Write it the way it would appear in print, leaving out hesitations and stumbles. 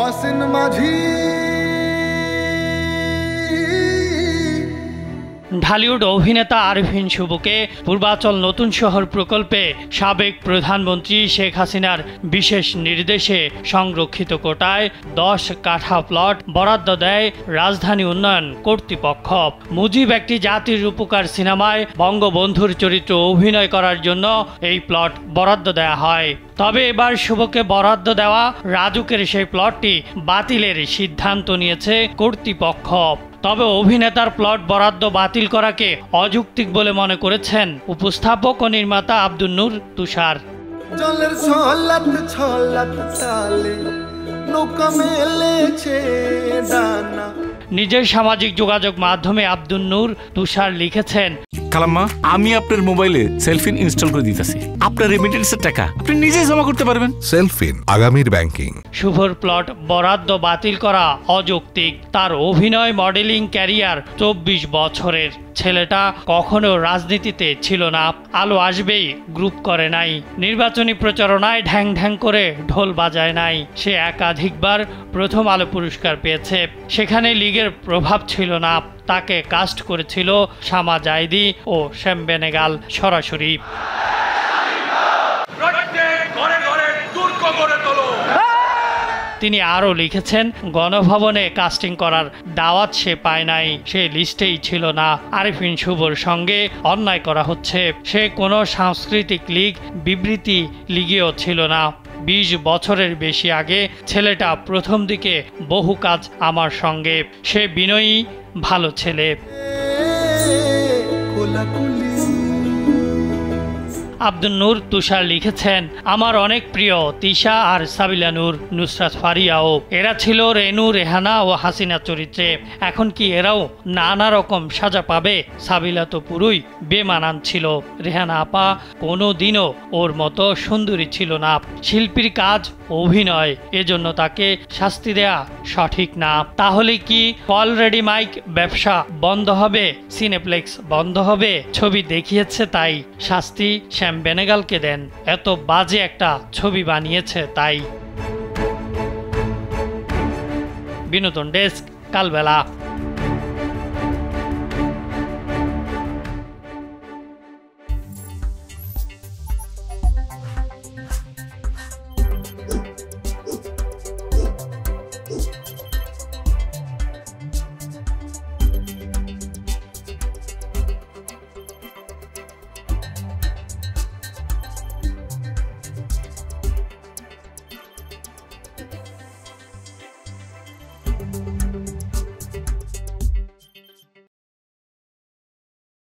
অসিন মাঝি। ঢালিউড অভিনেতা আরিফিন শুভকে পূর্বাচল নতুন শহর প্রকল্পে সাবেক প্রধানমন্ত্রী শেখ হাসিনার বিশেষ নির্দেশে সংরক্ষিত কোটায় 10 কাঠা প্লট বরাদ্দ দেয় রাজধানী উন্নয়ন কর্তৃপক্ষ। মুজিব একটি জাতির উপকার সিনেমায় বঙ্গবন্ধুর চরিত্র অভিনয় করার জন্য এই প্লট বরাদ্দ দেওয়া হয়। তবে এবার শুভকে বরাদ্দ দেওয়া রাজুকের সেই প্লটটি বাতিলের সিদ্ধান্ত নিয়েছে কর্তৃপক্ষ। তবে অভিনেতার প্লট বরাদ্দ বাতিল করাকে অযৌক্তিক বলে মনে করেছেন উপস্থাপক ও নির্মাতা আব্দুন নূর তুষার। জলের ছলাত ছলাত তালে নৌকা মেলেছে ডানা। নিজের সামাজিক যোগাযোগ মাধ্যমে আব্দুন নূর তুষার লিখেছেন, খালাম্মা, আমি আপনার মোবাইলে সেলফিন ইনস্টল করে দিতেছি। আপনার রেমিটেন্সের টাকা আপনি নিজেই জমা করতে পারবেন। সেলফিন, আগামীর ব্যাংকিং। শুভর প্লট বরাদ্দ বাতিল করা অযৌক্তিক। তার অভিনয় মডেলিং ক্যারিয়ার 24 বছরের। ছেলেটা কখনো রাজনীতিতে ছিল না। আলো আসবেই গ্রুপ করে নাই। নির্বাচনী প্রচারণায় ঢ্যাং ঢ্যাং করে ঢোল বাজায় নাই। সে একাধিকবার প্রথম আলো পুরস্কার পেয়েছে। সেখানে লীগের প্রভাব ছিল না। তাকে কাস্ট করেছিল শামা জাইদি ও শ্যাম বেনেগাল সরাসরি। তিনি আরও লিখেছেন, গণভবনে কাস্টিং করার দাওয়াত সে পায় নাই। সে লিস্টেই ছিল না। আরিফিন শুভর সঙ্গে অন্যায় করা হচ্ছে। সে কোনো সাংস্কৃতিক লীগ বিবৃতি লীগেও ছিল না। 20 বছরের বেশি আগে ছেলেটা প্রথম দিকে বহু কাজ আমার সঙ্গে। সে বিনয়ী, ভালো ছেলে। আব্দুন নূর তুষার লিখেছেন, আমার অনেক প্রিয় তিশা আর সাবিলা নূর, নুসরাত ফারিয়াও। এরা ছিল রেনু, রেহানা ও হাসিনা চরিত্রে। এখন কি এরাও নানা রকম সাজা পাবে? সাবিলা তো পুরোই বেমানান ছিল। রেহানা আপা কোনো দিনও ওর মতো সুন্দরী ছিল না। শিল্পীর কাজ অভিনয়, এজন্য তাকে শাস্তি দেয়া সঠিক না। তাহলে কি অলরেডি মাইক ব্যবসা বন্ধ হবে? সিনেপ্লেক্স বন্ধ হবে? ছবি দেখিয়েছে তাই শাস্তি শ্যাম বেনেগালকে দেন। এত বাজে একটা ছবি বানিয়েছে তাই। বিনোদন ডেস্ক, কালবেলা।